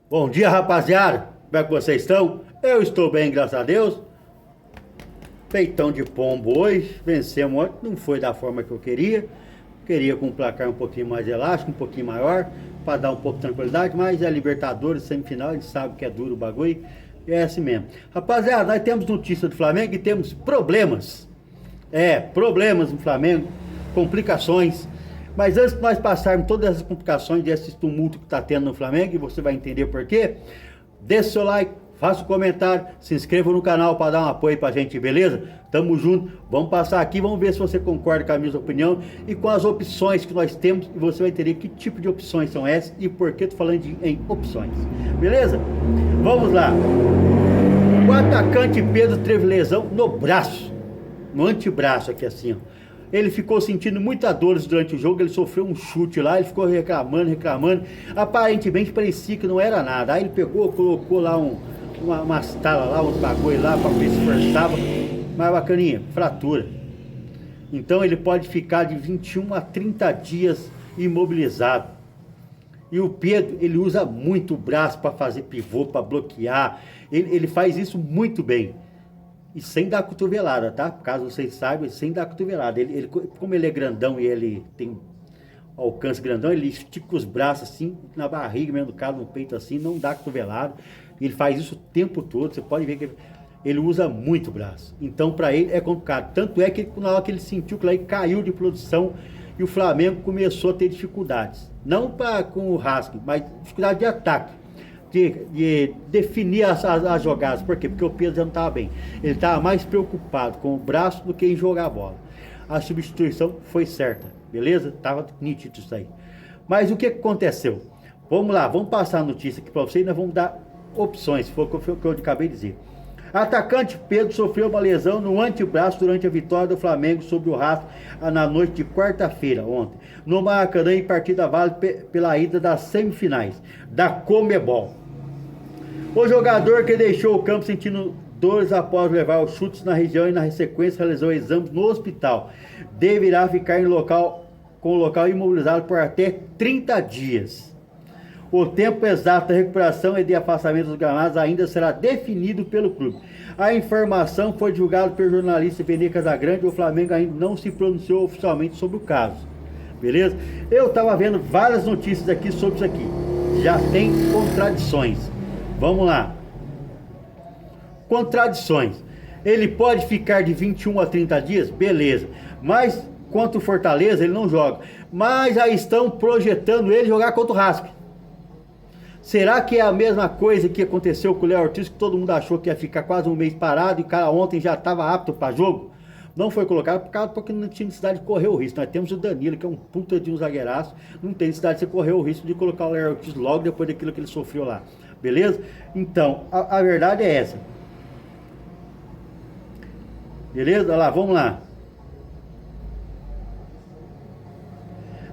Bom dia, rapaziada. Como é que vocês estão? Eu estou bem, graças a Deus. Peitão de pombo hoje. Vencemos ontem. Não foi da forma que eu queria. Queria com um placar um pouquinho mais elástico, um pouquinho maior, para dar um pouco de tranquilidade. Mas é Libertadores, semifinal, a gente sabe que é duro o bagulho. E é assim mesmo. Rapaziada, nós temos notícia do Flamengo e temos problemas. Problemas no Flamengo, complicações. Mas antes de nós passarmos todas essas complicações desses tumultos que está tendo no Flamengo, e você vai entender por quê, deixe seu like, faça um comentário, se inscreva no canal para dar um apoio pra gente, beleza? Tamo junto, vamos passar aqui, vamos ver se você concorda com a minha opinião e com as opções que nós temos, e você vai entender que tipo de opções são essas e por que eu tô falando em opções, beleza? Vamos lá. O atacante Pedro teve lesão no braço, no antebraço aqui assim, ó. Ele ficou sentindo muita dores durante o jogo, ele sofreu um chute lá, ele ficou reclamando. Aparentemente parecia que não era nada. Aí ele pegou, colocou lá umas talas lá, uns bagulho lá pra ver se forçava. Mas bacaninha, fratura. Então ele pode ficar de 21 a 30 dias imobilizado. E o Pedro, ele usa muito o braço para fazer pivô, para bloquear. Ele faz isso muito bem. E sem dar cotovelada, tá? Caso vocês saibam, sem dar cotovelada. Como ele é grandão e ele tem alcance grandão, ele estica os braços assim, na barriga mesmo do cara, no peito assim, não dá cotovelada. Ele faz isso o tempo todo, você pode ver que ele usa muito o braço. Então, para ele é complicado. Tanto é que na hora que ele sentiu que lá ele caiu de produção e o Flamengo começou a ter dificuldades. Não com o Rasque, mas dificuldade de ataque. De definir as jogadas. Por quê? Porque o Pedro já não estava bem. Ele estava mais preocupado com o braço do que em jogar a bola. A substituição foi certa, beleza? Estava nítido isso aí. Mas o que aconteceu? Vamos lá, vamos passar a notícia aqui para vocês e nós vamos dar opções. Foi o que eu acabei de dizer. Atacante Pedro sofreu uma lesão no antebraço durante a vitória do Flamengo sobre o Racing na noite de quarta-feira, ontem, no Maracanã, em partida válida pela ida das semifinais da Conmebol. O jogador, que deixou o campo sentindo dores após levar os chutes na região e na sequência realizou exames no hospital, deverá ficar com o local imobilizado por até 30 dias. O tempo exato da recuperação e de afastamento dos gramados ainda será definido pelo clube. A informação foi divulgada pelo jornalista Vene Casagrande. O Flamengo ainda não se pronunciou oficialmente sobre o caso. Beleza? Eu estava vendo várias notícias aqui sobre isso aqui. Já tem contradições. Vamos lá. Contradições. Ele pode ficar de 21 a 30 dias? Beleza. Mas contra o Fortaleza ele não joga. Mas já estão projetando ele jogar contra o Raspe. Será que é a mesma coisa que aconteceu com o Léo Ortiz, que todo mundo achou que ia ficar quase um mês parado e o cara ontem já estava apto para jogo? Não foi colocado porque não tinha necessidade de correr o risco. Nós temos o Danilo, que é um puta de um zagueiraço, não tem necessidade de você correr o risco de colocar o Léo Ortiz logo depois daquilo que ele sofreu lá. Beleza? Então, a verdade é essa. Beleza? Olha lá, vamos lá.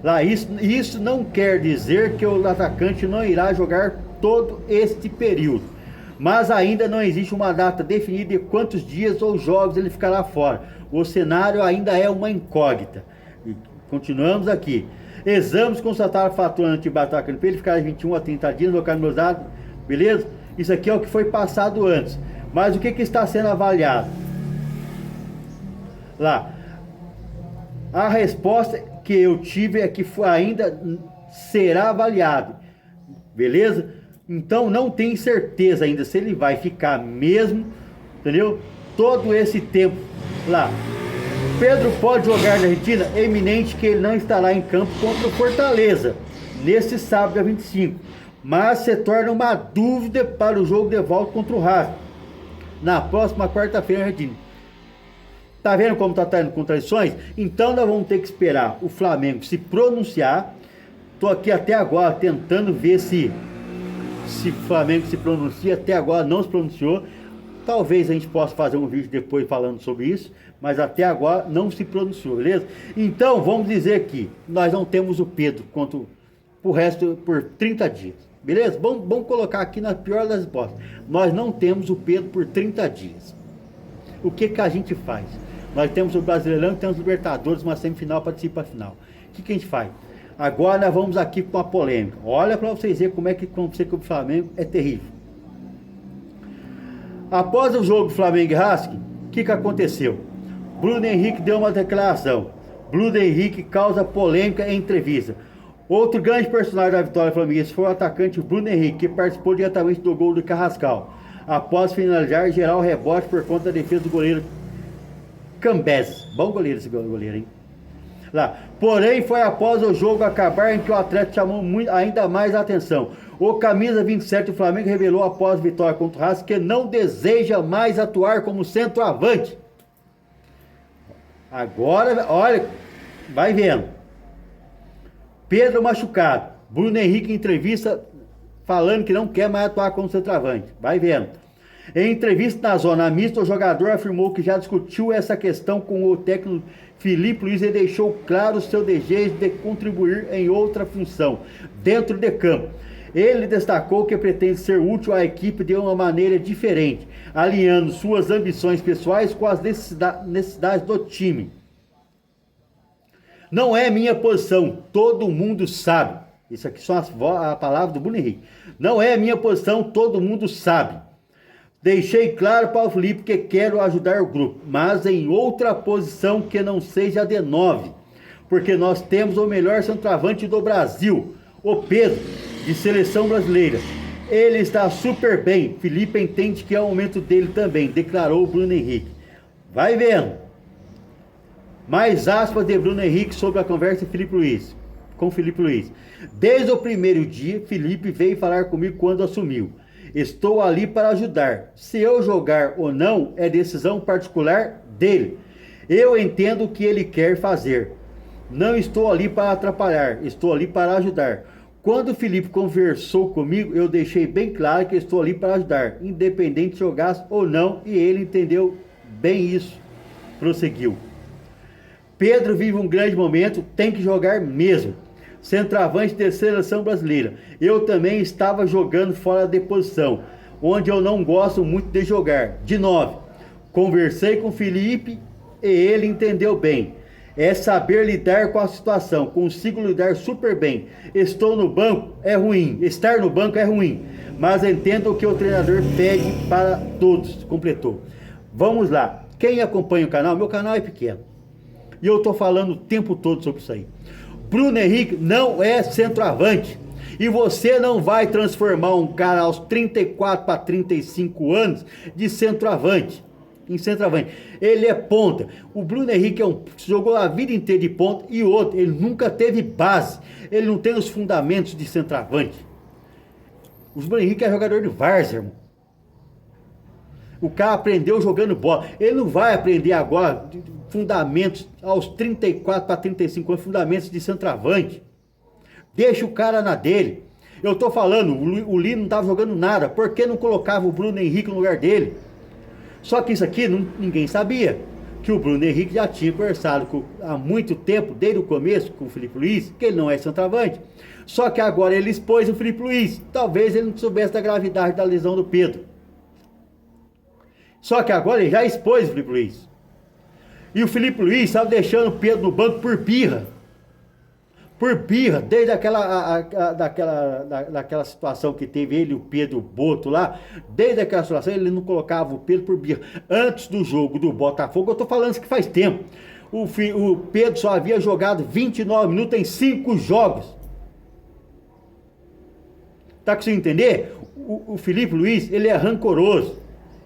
Lá, isso não quer dizer que o atacante não irá jogar todo este período, mas ainda não existe uma data definida de quantos dias ou jogos ele ficará fora. O cenário ainda é uma incógnita. E continuamos aqui. Exames constataram fator antibatacano para ele ficar de 21 a 30 dias no localizado, beleza? Isso aqui é o que foi passado antes. Mas o que está sendo avaliado? Lá, a resposta que eu tive é que ainda será avaliado, beleza? Então não tem certeza ainda se ele vai ficar mesmo, entendeu? Todo esse tempo lá. Pedro pode jogar na Argentina? É eminente que ele não estará em campo contra o Fortaleza neste sábado, dia 25, mas se torna uma dúvida para o jogo de volta contra o Racing na próxima quarta-feira na Argentina. Tá vendo como tá tendo contradições? Então nós vamos ter que esperar o Flamengo se pronunciar. Tô aqui até agora tentando ver se o Flamengo se pronuncia. Até agora não se pronunciou. Talvez a gente possa fazer um vídeo depois falando sobre isso, mas até agora não se pronunciou, beleza? Então vamos dizer que nós não temos o Pedro o resto por 30 dias, beleza? Vamos colocar aqui na pior das hipóteses. Nós não temos o Pedro por 30 dias. O que a gente faz? Nós temos o Brasileirão e temos o Libertadores, uma semifinal participa a final. O que a gente faz? Agora nós vamos aqui com uma polêmica. Olha para vocês verem como é que o Flamengo é terrível. Após o jogo Flamengo e Racing, o que aconteceu? Bruno Henrique deu uma declaração. Bruno Henrique causa polêmica em entrevista. Outro grande personagem da vitória flamenguista foi o atacante Bruno Henrique, que participou diretamente do gol do Carrascal, após finalizar gerar o rebote por conta da defesa do goleiro Cambés. Bom goleiro esse goleiro, hein? Lá. Porém, foi após o jogo acabar em que o atleta chamou ainda mais a atenção. O camisa 27 do Flamengo revelou após a vitória contra o Racing que não deseja mais atuar como centroavante. Agora, olha, vai vendo. Pedro machucado. Bruno Henrique em entrevista falando que não quer mais atuar como centroavante. Vai vendo. Em entrevista na zona mista, o jogador afirmou que já discutiu essa questão com o técnico Filipe Luiz e deixou claro o seu desejo de contribuir em outra função, dentro de campo. Ele destacou que pretende ser útil à equipe de uma maneira diferente, alinhando suas ambições pessoais com as necessidades do time. Não é minha posição, todo mundo sabe. Isso aqui são a palavra do Bruno Henrique. Não é minha posição, todo mundo sabe. Deixei claro para o Felipe que quero ajudar o grupo, mas em outra posição que não seja a de 9, porque nós temos o melhor centroavante do Brasil, o Pedro, de seleção brasileira. Ele está super bem, Felipe entende que é o momento dele também, declarou o Bruno Henrique. Vai vendo. Mais aspas de Bruno Henrique sobre a conversa com Filipe Luiz. Desde o primeiro dia, Felipe veio falar comigo quando assumiu. Estou ali para ajudar. Se eu jogar ou não é decisão particular dele. Eu entendo o que ele quer fazer. Não estou ali para atrapalhar, estou ali para ajudar. Quando o Felipe conversou comigo, eu deixei bem claro que estou ali para ajudar, independente se jogasse ou não, e ele entendeu bem isso. Prosseguiu. Pedro vive um grande momento, tem que jogar mesmo. Centroavante da seleção brasileira. Eu também estava jogando fora de posição, onde eu não gosto muito de jogar, de 9. Conversei com o Felipe e ele entendeu bem. É saber lidar com a situação, consigo lidar super bem. Estou no banco, é ruim, estar no banco é ruim, mas entendo o que o treinador pede para todos, completou. Vamos lá, quem acompanha o canal, meu canal é pequeno, e eu estou falando o tempo todo sobre isso aí. Bruno Henrique não é centroavante. E você não vai transformar um cara aos 34 para 35 anos de centroavante. Em centroavante. Ele é ponta. O Bruno Henrique jogou a vida inteira de ponta e outro. Ele nunca teve base. Ele não tem os fundamentos de centroavante. O Bruno Henrique é jogador de várzea, irmão. O cara aprendeu jogando bola. Ele não vai aprender agora fundamentos aos 34 para 35 anos, fundamentos de centroavante. Deixa o cara na dele. Eu tô falando, o Lino não estava jogando nada. Por que não colocava o Bruno Henrique no lugar dele? Só que isso aqui ninguém sabia. Que o Bruno Henrique já tinha conversado há muito tempo, desde o começo, com o Filipe Luiz, que ele não é centroavante. Só que agora ele expôs o Filipe Luiz. Talvez ele não soubesse da gravidade da lesão do Pedro. Só que agora ele já expôs o Filipe Luiz. E o Filipe Luiz estava deixando o Pedro no banco por birra. Por birra, desde daquela situação que teve ele e o Pedro Boto lá. Desde aquela situação ele não colocava o Pedro por birra. Antes do jogo do Botafogo, eu estou falando isso que faz tempo. O Pedro só havia jogado 29 minutos em 5 jogos. Tá conseguindo entender? O Filipe Luiz, ele é rancoroso.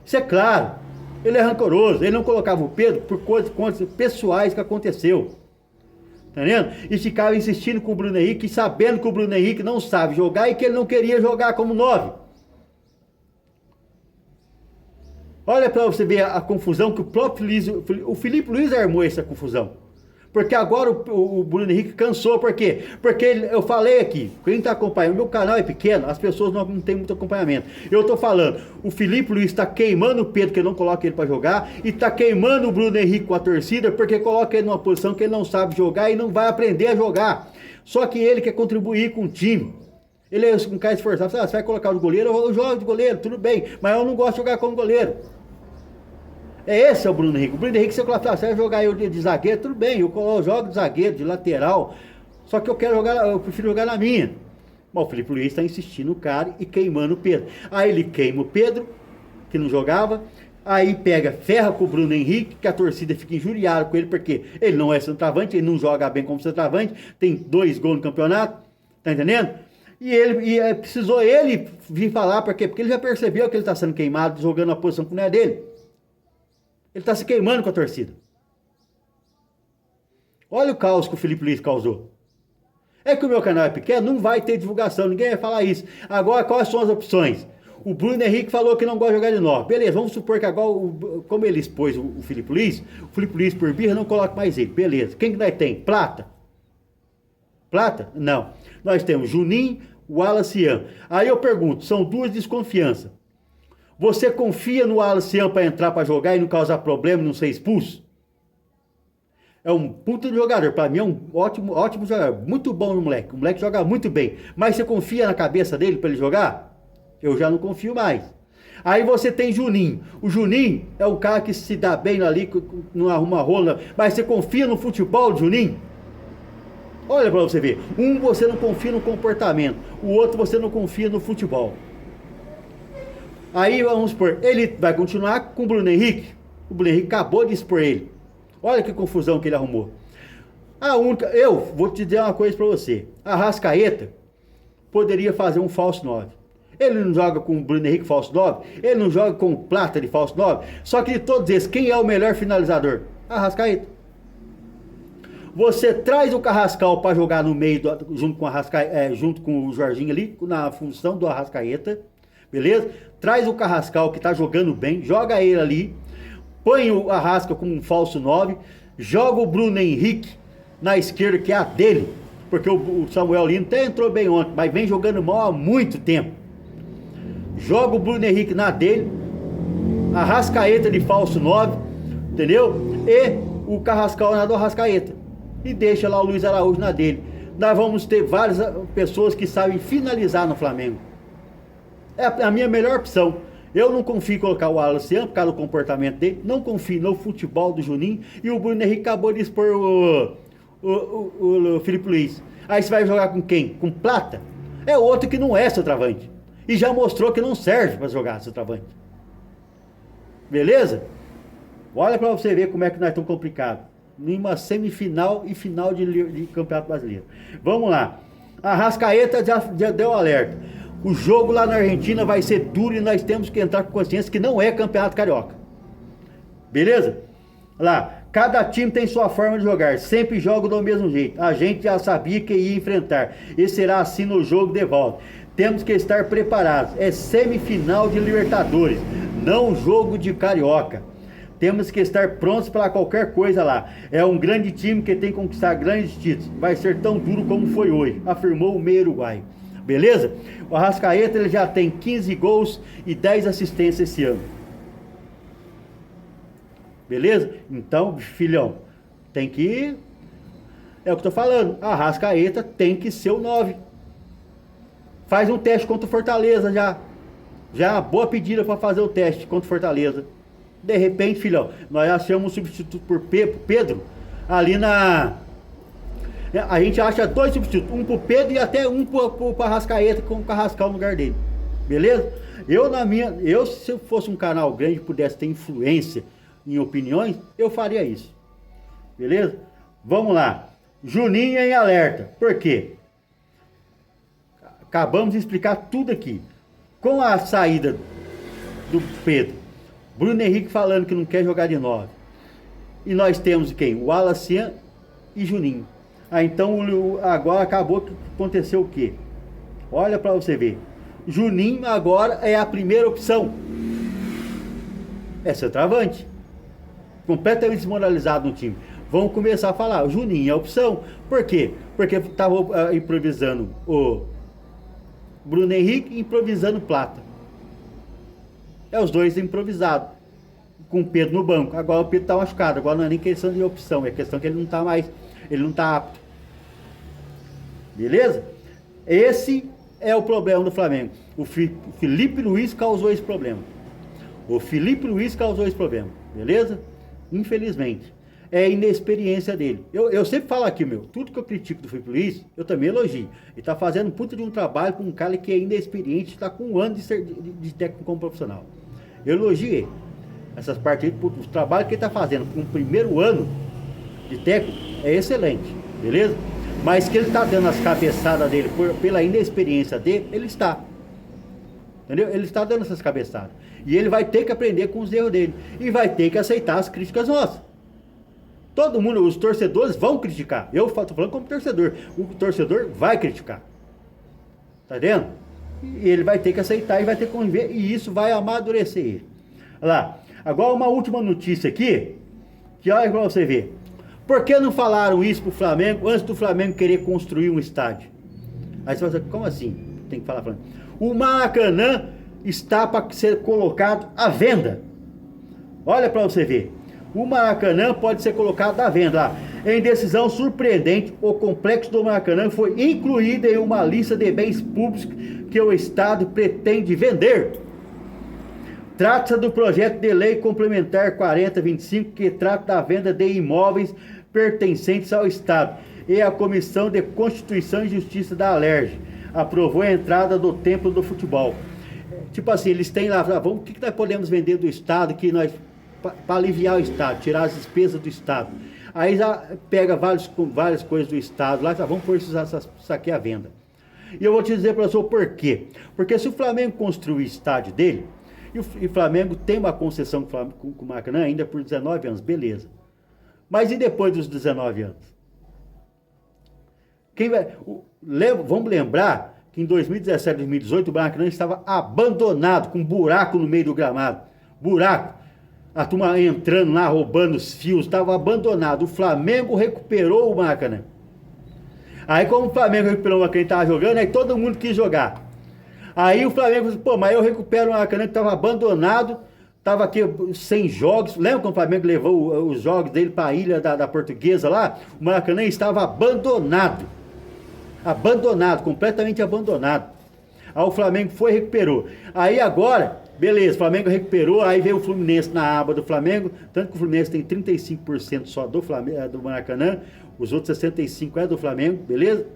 Isso é claro. Ele é rancoroso, ele não colocava o Pedro por coisas pessoais que aconteceu. Tá vendo? E ficava insistindo com o Bruno Henrique, sabendo que o Bruno Henrique não sabe jogar e que ele não queria jogar como 9. Olha para você ver a confusão que o próprio o Filipe Luiz armou essa confusão. Porque agora o Bruno Henrique cansou. Por quê? Porque eu falei aqui, quem está acompanhando, meu canal é pequeno, as pessoas não têm muito acompanhamento. Eu estou falando, o Filipe Luiz está queimando o Pedro, que não coloca ele para jogar, e está queimando o Bruno Henrique com a torcida, porque coloca ele numa posição que ele não sabe jogar e não vai aprender a jogar. Só que ele quer contribuir com o time. Ele é um cara esforçado. Você vai colocar o goleiro, eu jogo de goleiro, tudo bem, mas eu não gosto de jogar como goleiro. Esse é o Bruno Henrique. O Bruno Henrique, você vai jogar eu de zagueiro, tudo bem, eu jogo de zagueiro, de lateral. Só que eu prefiro jogar na minha. Mas o Felipe Luiz está insistindo no cara e queimando o Pedro. Aí ele queima o Pedro, que não jogava. Aí pega, ferra com o Bruno Henrique, que a torcida fica injuriada com ele, porque ele não é centroavante, ele não joga bem como centroavante, tem 2 gols no campeonato, tá entendendo? Precisou ele vir falar, por quê? Porque ele já percebeu que ele está sendo queimado, jogando a posição que não é dele. Ele está se queimando com a torcida. Olha o caos que o Felipe Luiz causou. É que o meu canal é pequeno, não vai ter divulgação, ninguém vai falar isso. Agora, quais são as opções? O Bruno Henrique falou que não gosta de jogar de 9. Beleza, vamos supor que agora, como ele expôs o Felipe Luiz por birra não coloca mais ele. Beleza, quem que nós tem? Plata? Plata? Não. Nós temos Juninho, Wallace Ian. Aí eu pergunto, são 2 desconfianças. Você confia no Wallace Ian para entrar para jogar e não causar problema e não ser expulso? É um puta de jogador, para mim é um ótimo jogador, muito bom o moleque joga muito bem. Mas você confia na cabeça dele para ele jogar? Eu já não confio mais. Aí você tem Juninho. O Juninho é um cara que se dá bem ali, não arruma rola. Mas você confia no futebol do Juninho? Olha pra você ver. Um você não confia no comportamento. O outro você não confia no futebol. Aí vamos supor, ele vai continuar com o Bruno Henrique. O Bruno Henrique acabou de expor ele. Olha que confusão que ele arrumou. Eu vou te dizer uma coisa pra você. A Arrascaeta poderia fazer um falso 9. Ele não joga com o Bruno Henrique falso 9, ele não joga com o Plata de falso 9, só que de todos esses, quem é o melhor finalizador? Arrascaeta. Você traz o Carrascal para jogar no meio, junto com o Jorginho ali, na função do Arrascaeta, beleza? Traz o Carrascal que tá jogando bem, joga ele ali, põe o Arrasca como um falso 9, joga o Bruno Henrique na esquerda, que é a dele, porque o Samuel Lino até entrou bem ontem, mas vem jogando mal há muito tempo. Joga o Bruno Henrique na dele, a Arrascaeta de falso 9, entendeu? E o Carrascal na do Arrascaeta. E deixa lá o Luiz Araújo na dele. Nós vamos ter várias pessoas que sabem finalizar no Flamengo. É a minha melhor opção. Eu não confio em colocar o Wallace por causa do comportamento dele. Não confio no futebol do Juninho. E o Bruno Henrique acabou de expor o Felipe Luiz. Aí você vai jogar com quem? Com Plata? É outro que não é centroavante. E já mostrou que não serve para jogar centroavante. Beleza? Olha para você ver como é que nós estamos complicados. Numa semifinal e final de Campeonato Brasileiro. Vamos lá. A Arrascaeta já deu alerta. O jogo lá na Argentina vai ser duro e nós temos que entrar com consciência que não é Campeonato Carioca. Beleza? Lá. Cada time tem sua forma de jogar. Sempre joga do mesmo jeito. A gente já sabia que ia enfrentar. E será assim no jogo de volta. Temos que estar preparados. É semifinal de Libertadores, não jogo de Carioca. Temos que estar prontos para qualquer coisa lá. É um grande time que tem que conquistar grandes títulos. Vai ser tão duro como foi hoje, afirmou o meio uruguaio. Beleza? O Arrascaeta ele já tem 15 gols e 10 assistências esse ano. Beleza? Então, filhão, tem que... É o que eu tô falando. A Arrascaeta tem que ser o 9. Faz um teste contra o Fortaleza já. Já é uma boa pedida para fazer o teste contra o Fortaleza. De repente, filhão, nós achamos um substituto por Pedro ali na... A gente acha 2 substitutos, um pro Pedro e até um pro Arrascaeta com o Carrascal no lugar dele. Beleza? Se eu fosse um canal grande e pudesse ter influência em opiniões, eu faria isso. Beleza? Vamos lá. Juninho em alerta. Por quê? Acabamos de explicar tudo aqui. Com a saída do Pedro, Bruno Henrique falando que não quer jogar de 9. E nós temos quem? O Wallace e Juninho. Então agora acabou que aconteceu o quê? Olha para você ver. Juninho agora é a primeira opção. É centroavante. Completamente desmoralizado no time. Vão começar a falar, o Juninho é a opção. Por quê? Porque estava improvisando o Bruno Henrique, improvisando Plata. É os dois improvisados. Com o Pedro no banco. Agora o Pedro está machucado. Agora não é nem questão de opção. É questão que ele não está mais. Ele não está apto. Beleza? Esse é o problema do Flamengo. O Felipe Luiz causou esse problema. O Felipe Luiz causou esse problema. Beleza? Infelizmente. é a inexperiência dele. Eu sempre falo aqui, tudo que eu critico do Felipe Luiz, eu também elogio. Ele tá fazendo um puta de um trabalho com um cara que é inexperiente, está com um ano de técnico como profissional. Eu elogiei essas partes, o trabalho que ele tá fazendo com o primeiro ano de técnico é excelente, beleza? Mas que ele tá dando as cabeçadas dele pela inexperiência dele, ele está. Entendeu? Ele está dando essas cabeçadas. E ele vai ter que aprender com os erros dele. E vai ter que aceitar as críticas nossas. Todo mundo, os torcedores vão criticar. Eu estou falando como torcedor. O torcedor vai criticar. Tá vendo? E ele vai ter que aceitar e vai ter que conviver. E isso vai amadurecer ele. Olha lá. Agora uma última notícia aqui. Que olha pra você ver. Por que não falaram isso pro Flamengo antes do Flamengo querer construir um estádio? Aí você fala assim, como assim? Tem que falar Flamengo. O Maracanã está para ser colocado à venda. Olha para você ver. O Maracanã pode ser colocado à venda. Em decisão surpreendente, o complexo do Maracanã foi incluído em uma lista de bens públicos que o Estado pretende vender. Trata-se do projeto de lei complementar 4025, que trata da venda de imóveis pertencentes ao Estado. E a Comissão de Constituição e Justiça da Alerj aprovou a entrada do Templo do Futebol. Tipo assim, eles têm lá, o que nós podemos vender do Estado que nós para aliviar o Estado, tirar as despesas do Estado. Aí já pega várias coisas do Estado lá, vamos pôr isso aqui à venda. E eu vou te dizer para você o porquê. Porque se o Flamengo construir o estádio dele, e o Flamengo tem uma concessão com o Maracanã ainda por 19 anos, beleza. Mas e depois dos 19 anos? Vamos lembrar que em 2017, 2018, o Maracanã estava abandonado, com um buraco no meio do gramado. Buraco. A turma entrando lá, roubando os fios, estava abandonado. O Flamengo recuperou o Maracanã. Aí como o Flamengo recuperou o Maracanã e estava jogando, aí todo mundo quis jogar. Aí o Flamengo disse, mas eu recupero o Maracanã que estava abandonado, estava aqui sem jogos. Lembra quando o Flamengo levou os jogos dele para a ilha da Portuguesa lá? O Maracanã estava abandonado. Abandonado, completamente abandonado. Aí o Flamengo foi e recuperou. Aí agora, beleza, o Flamengo recuperou, aí veio o Fluminense na aba do Flamengo, tanto que o Fluminense tem 35% só do Maracanã, os outros 65% é do Flamengo, beleza?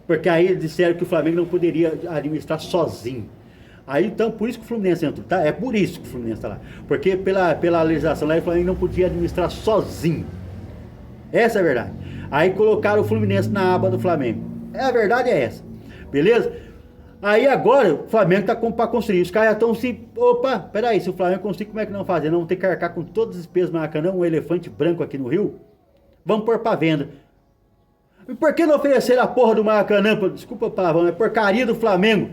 Porque aí eles disseram que o Flamengo não poderia administrar sozinho. Aí então, por isso que o Fluminense entrou, tá? É por isso que o Fluminense está lá. Porque pela legislação lá, o Flamengo não podia administrar sozinho. Essa é a verdade. Aí colocaram o Fluminense na aba do Flamengo. A verdade é essa. Beleza? Aí agora o Flamengo tá para construir. Os caras estão assim, opa, peraí, se o Flamengo conseguir, como é que não fazer? Não, ter que arcar com todas as despesas do Maracanã, um elefante branco aqui no Rio? Vamos pôr para venda. E por que não oferecer a porra do Maracanã? Desculpa a palavra, é porcaria do Flamengo.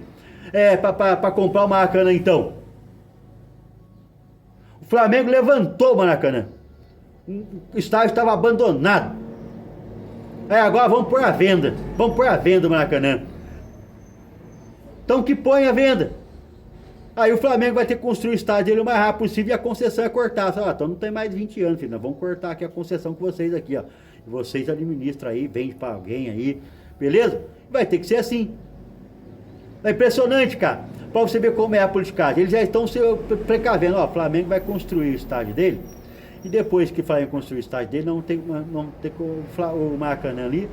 Para comprar o Maracanã então. O Flamengo levantou o Maracanã. O estádio estava abandonado. Aí agora vamos pôr a venda. Vamos pôr a venda o Maracanã. Então que põe a venda. Aí o Flamengo vai ter que construir o estádio dele o mais rápido possível e a concessão é cortar. Então não tem mais de 20 anos, filho. Nós vamos cortar aqui a concessão com vocês aqui, ó. E vocês administram aí, vende pra alguém aí. Beleza? Vai ter que ser assim. É impressionante, cara. Pra você ver como é a politicagem. Eles já estão se precavendo. Ó, o Flamengo vai construir o estádio dele. E depois que o Flamengo construir o estádio dele, não tem o Maracanã ali.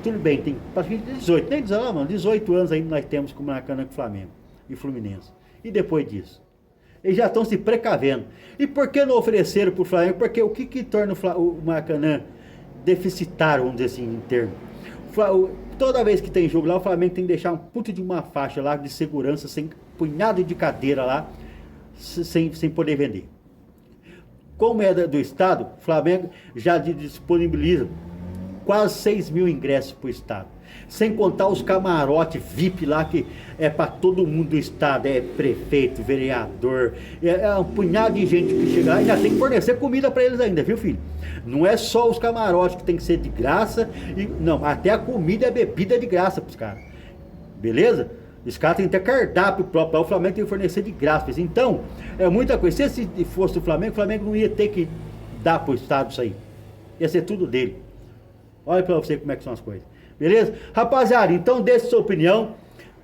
Tudo bem, tem praticamente 18, nem 19, mano, 18 anos ainda nós temos com o Maracanã com o Flamengo e Fluminense. E depois disso? Eles já estão se precavendo. E por que não ofereceram para o Flamengo? Porque o que torna o Maracanã deficitário, vamos dizer assim, em termos? Toda vez que tem jogo lá, o Flamengo tem que deixar um puto de uma faixa lá de segurança, sem punhado de cadeira lá, sem poder vender. Como é do Estado, o Flamengo já disponibiliza quase 6 mil ingressos para o Estado. Sem contar os camarotes VIP lá, que é para todo mundo do Estado, é prefeito, vereador, é um punhado de gente que chega lá e ainda tem que fornecer comida para eles ainda, viu, filho? Não é só os camarotes que tem que ser de graça, não, até a comida e a bebida é de graça para os caras. Beleza? Os caras têm até cardápio próprio lá, o Flamengo tem que fornecer de graça. Então, é muita coisa. Se fosse o Flamengo não ia ter que dar para o Estado isso aí. Ia ser tudo dele. Olha pra você como é que são as coisas. Beleza? Rapaziada, então deixe sua opinião,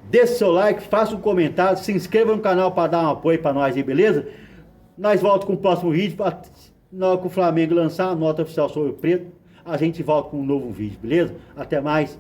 deixe seu like, faça um comentário, se inscreva no canal para dar um apoio para nós aí, beleza? Nós voltamos com o próximo vídeo. Na hora que o Flamengo lançar a nota oficial sobre o Preto, a gente volta com um novo vídeo, beleza? Até mais.